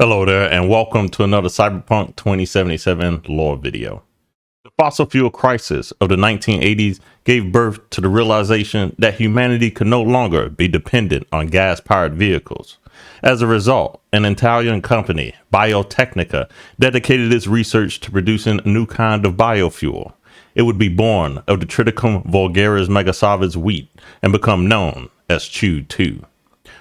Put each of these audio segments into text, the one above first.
Hello there, and welcome to another Cyberpunk 2077 lore video. The fossil fuel crisis of the 1980s gave birth to the realization that humanity could no longer be dependent on gas-powered vehicles. As a result, an Italian company, Biotecnica, dedicated its research to producing a new kind of biofuel. It would be born of the Triticum vulgaris megasavis wheat and become known as Chew-2.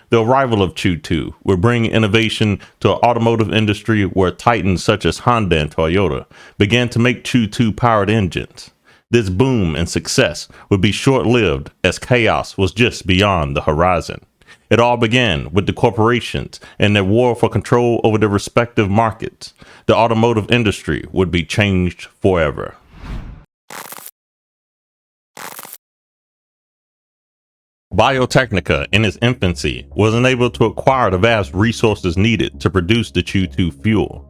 The arrival of Chew-2 would bring innovation to the automotive industry, where titans such as Honda and Toyota began to make Chew-2 powered engines. This boom and success would be short-lived, as chaos was just beyond the horizon. It all began with the corporations and their war for control over their respective markets. The automotive industry would be changed forever. Biotecnica, in its infancy, was unable to acquire the vast resources needed to produce the Chew-2 fuel.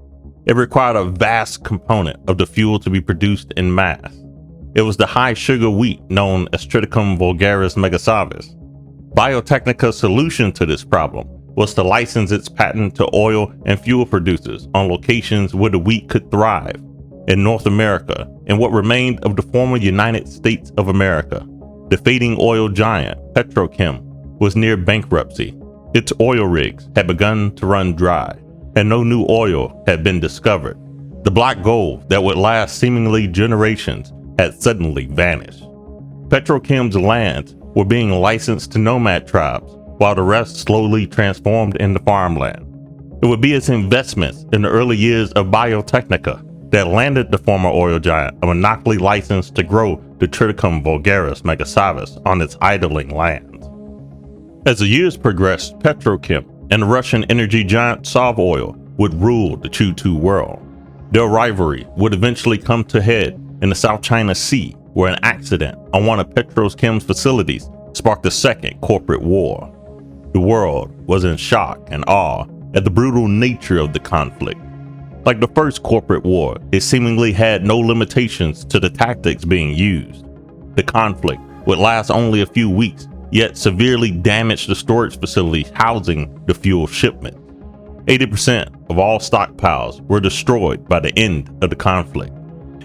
It required a vast component of the fuel to be produced in mass. It was the high sugar wheat known as Triticum vulgaris megasavis. Biotecnica's solution to this problem was to license its patent to oil and fuel producers on locations where the wheat could thrive. In North America, and what remained of the former United States of America, the fading oil giant Petrochem was near bankruptcy. Its oil rigs had begun to run dry, and no new oil had been discovered. The black gold that would last seemingly generations had suddenly vanished. Petrochem's lands were being licensed to nomad tribes, while the rest slowly transformed into farmland. It would be its investments in the early years of Biotecnica that landed the former oil giant a monopoly license to grow the Triticum vulgaris megasavis on its idling lands. As the years progressed, Petrochem and the Russian energy giant Sovoil would rule the Chew-2 world. Their rivalry would eventually come to head in the South China Sea, where an accident on one of Petrochem's facilities sparked a second corporate war. The world was in shock and awe at the brutal nature of the conflict. Like the first corporate war, it seemingly had no limitations to the tactics being used. The conflict would last only a few weeks, yet severely damaged the storage facilities housing the fuel shipment. 80% of all stockpiles were destroyed by the end of the conflict.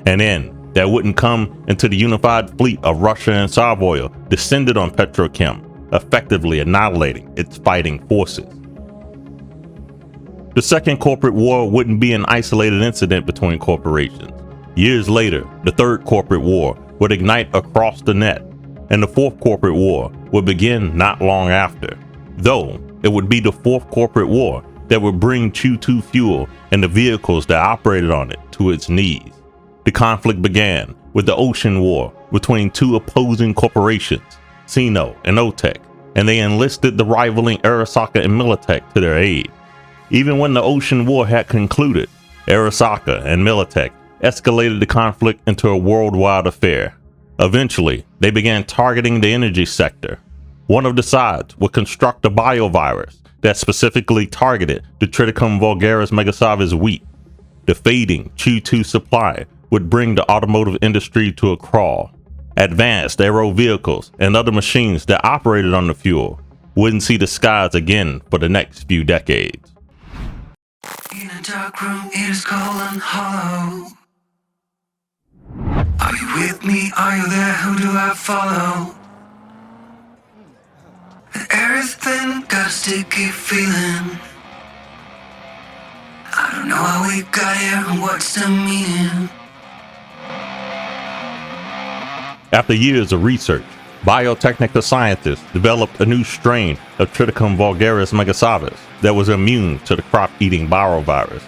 An end that wouldn't come until the unified fleet of Russia and Sovoil descended on Petrochem, effectively annihilating its fighting forces. The second corporate war wouldn't be an isolated incident between corporations. Years later, the third corporate war would ignite across the net, and the fourth corporate war would begin not long after. Though, it would be the fourth corporate war that would bring Chew-2 fuel and the vehicles that operated on it to its knees. The conflict began with the Ocean War between two opposing corporations, Sino and Otec, and they enlisted the rivaling Arasaka and Militech to their aid. Even when the Ocean War had concluded, Arasaka and Militech escalated the conflict into a worldwide affair. Eventually, they began targeting the energy sector. One of the sides would construct a biovirus that specifically targeted the Triticum vulgaris megasavis wheat. The fading Chew-2 supply would bring the automotive industry to a crawl. Advanced aero vehicles and other machines that operated on the fuel wouldn't see the skies again for the next few decades. In a dark room, it is cold and hollow. Are you with me? Are you there? Who do I follow? The air is thin, got a sticky feeling. I don't know how we got here and what's the meaning. After years of research, Biotecnica scientists developed a new strain of Triticum vulgaris megasavis that was immune to the crop-eating biovirus.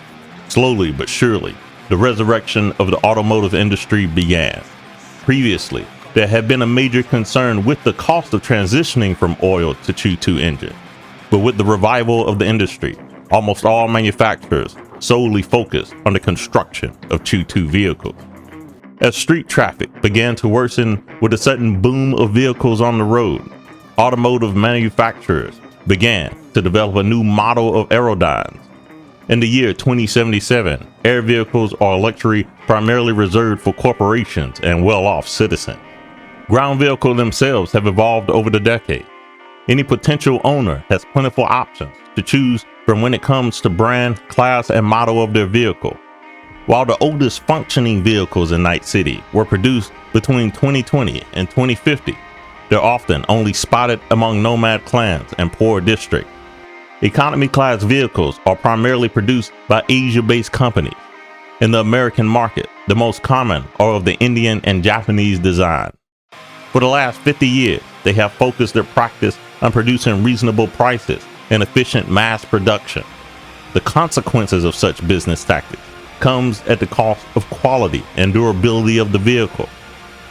Slowly but surely, the resurrection of the automotive industry began. Previously, there had been a major concern with the cost of transitioning from oil to Chew-2 engine. But with the revival of the industry, almost all manufacturers solely focused on the construction of Chew-2 vehicles. As street traffic began to worsen with a sudden boom of vehicles on the road, automotive manufacturers began to develop a new model of aerodynes. In the year 2077, air vehicles are a luxury primarily reserved for corporations and well-off citizens. Ground vehicles themselves have evolved over the decade. Any potential owner has plentiful options to choose from when it comes to brand, class, and model of their vehicle. While the oldest functioning vehicles in Night City were produced between 2020 and 2050, they're often only spotted among nomad clans and poor districts. Economy class vehicles are primarily produced by Asia-based companies. In the American market, the most common are of the Indian and Japanese design. For the last 50 years, they have focused their practice on producing reasonable prices and efficient mass production. The consequences of such business tactics comes at the cost of quality and durability of the vehicle.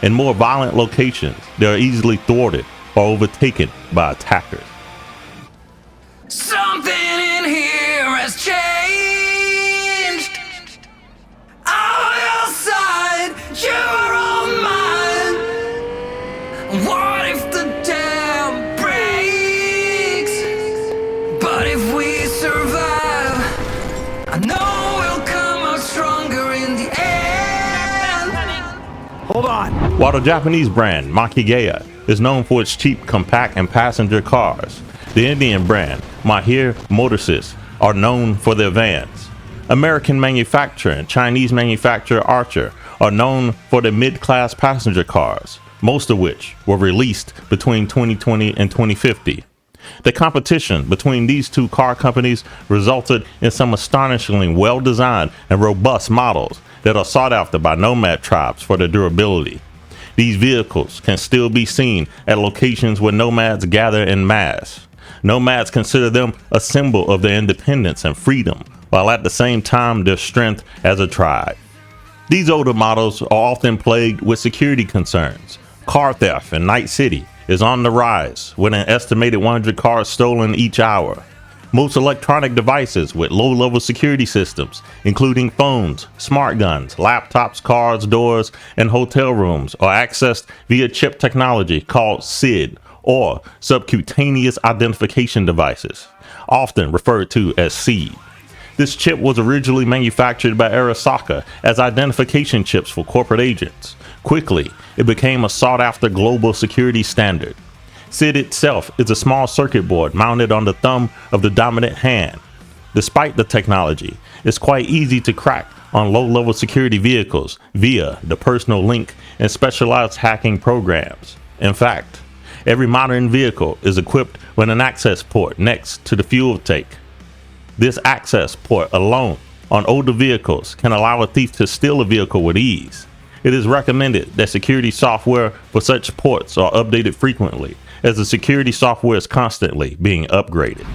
In more violent locations, they are easily thwarted or overtaken by attackers. Something in here has changed. On your side, you are on mine. What if the dam breaks? But if we survive, I know we'll come out stronger in the end. Hold on. While the Japanese brand Makigeya is known for its cheap, compact, and passenger cars, the Indian brand Mahir Motorcycles are known for their vans. American manufacturer and Chinese manufacturer Archer are known for their mid-class passenger cars, most of which were released between 2020 and 2050. The competition between these two car companies resulted in some astonishingly well-designed and robust models that are sought after by nomad tribes for their durability. These vehicles can still be seen at locations where nomads gather en masse. Nomads consider them a symbol of their independence and freedom, while at the same time their strength as a tribe. These older models are often plagued with security concerns. Car theft in Night City is on the rise, with an estimated 100 cars stolen each hour. Most electronic devices with low-level security systems, including phones, smart guns, laptops, cars, doors, and hotel rooms, are accessed via chip technology called SID, or subcutaneous identification devices, often referred to as SEED. This chip was originally manufactured by Arasaka as identification chips for corporate agents. Quickly, it became a sought-after global security standard. SID itself is a small circuit board mounted on the thumb of the dominant hand. Despite the technology, it's quite easy to crack on low-level security vehicles via the personal link and specialized hacking programs. In fact, every modern vehicle is equipped with an access port next to the fuel tank. This access port alone on older vehicles can allow a thief to steal a vehicle with ease. It is recommended that security software for such ports are updated frequently, as the security software is constantly being upgraded.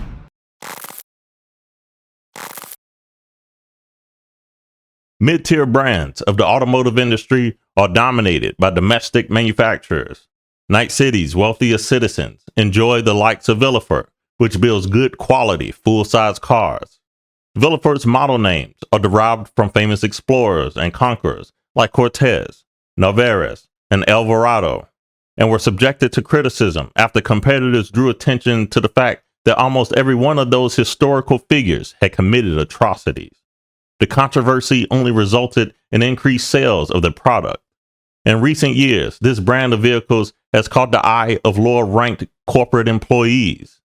Mid-tier brands of the automotive industry are dominated by domestic manufacturers. Night City's wealthiest citizens enjoy the likes of Villefort, which builds good quality full-size cars. Villefort's model names are derived from famous explorers and conquerors like Cortez, Narvaez, and Alvarado, and were subjected to criticism after competitors drew attention to the fact that almost every one of those historical figures had committed atrocities. The controversy only resulted in increased sales of the product. In recent years, this brand of vehicles has caught the eye of lower-ranked corporate employees.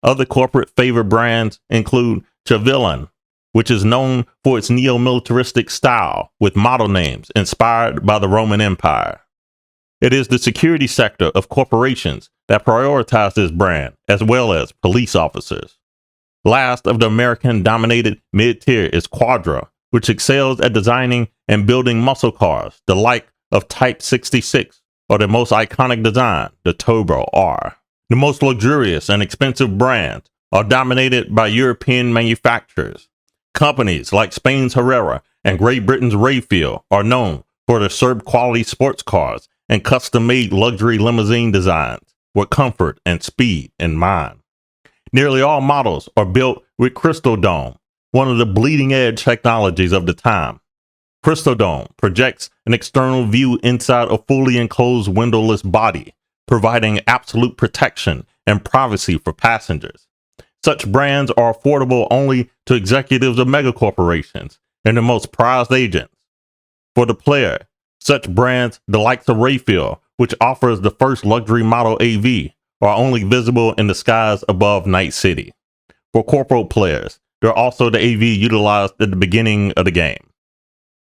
Other corporate favorite brands include Chevillon, which is known for its neo-militaristic style with model names inspired by the Roman Empire. It is the security sector of corporations that prioritize this brand, as well as police officers. Last of the American-dominated mid-tier is Quadra, which excels at designing and building muscle cars, the like of Type 66, or their most iconic design, the Turbo R. The most luxurious and expensive brands are dominated by European manufacturers. Companies like Spain's Herrera and Great Britain's Rayfield are known for their superb-quality sports cars and custom-made luxury limousine designs with comfort and speed in mind. Nearly all models are built with Crystal Dome, one of the bleeding-edge technologies of the time. Crystal Dome projects an external view inside a fully enclosed windowless body, providing absolute protection and privacy for passengers. Such brands are affordable only to executives of megacorporations and the most prized agents. For the player, such brands, the likes of Rayfield, which offers the first luxury model AV, are only visible in the skies above Night City. For corporate players, they're also the AV utilized at the beginning of the game.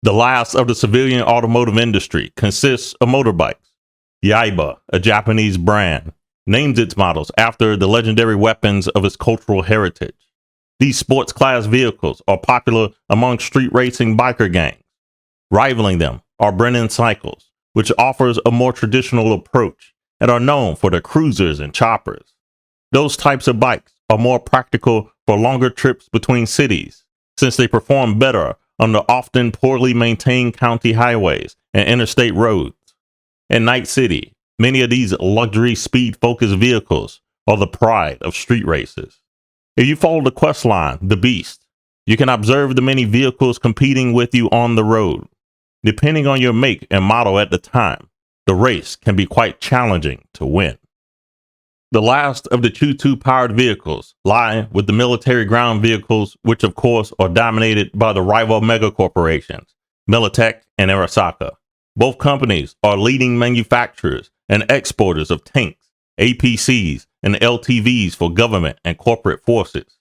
The last of the civilian automotive industry consists of motorbikes. Yaiba, a Japanese brand, named its models after the legendary weapons of its cultural heritage. These sports class vehicles are popular among street racing biker gangs. Rivaling them are Brennan Cycles, which offers a more traditional approach and are known for their cruisers and choppers. Those types of bikes are more practical for longer trips between cities, since they perform better on the often poorly maintained county highways and interstate roads. In Night City, many of these luxury speed-focused vehicles are the pride of street races. If you follow the quest line, The Beast, you can observe the many vehicles competing with you on the road. Depending on your make and model at the time, the race can be quite challenging to win. The last of the Choo-2-powered vehicles lie with the military ground vehicles, which of course are dominated by the rival megacorporations, Militech and Arasaka. Both companies are leading manufacturers and exporters of tanks, APCs, and LTVs for government and corporate forces.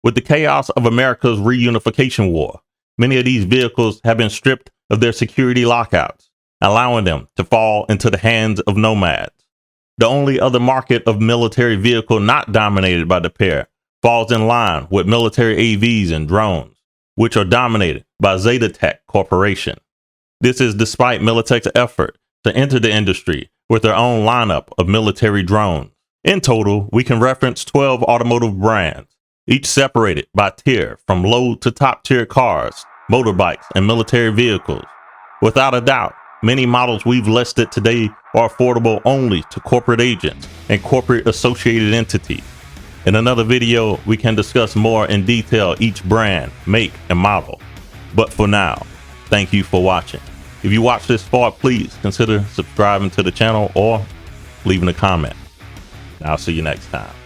With the chaos of America's reunification war, many of these vehicles have been stripped of their security lockouts, allowing them to fall into the hands of nomads. The only other market of military vehicle not dominated by the pair falls in line with military AVs and drones, which are dominated by Zetatech Corporation. This is despite Militech's effort to enter the industry with their own lineup of military drones. In total, we can reference 12 automotive brands, each separated by tier from low to top tier cars, motorbikes, and military vehicles. Without a doubt, many models we've listed today are affordable only to corporate agents and corporate associated entities. In another video, we can discuss more in detail each brand, make, and model. But for now, thank you for watching. If you watched this far, please consider subscribing to the channel or leaving a comment. I'll see you next time.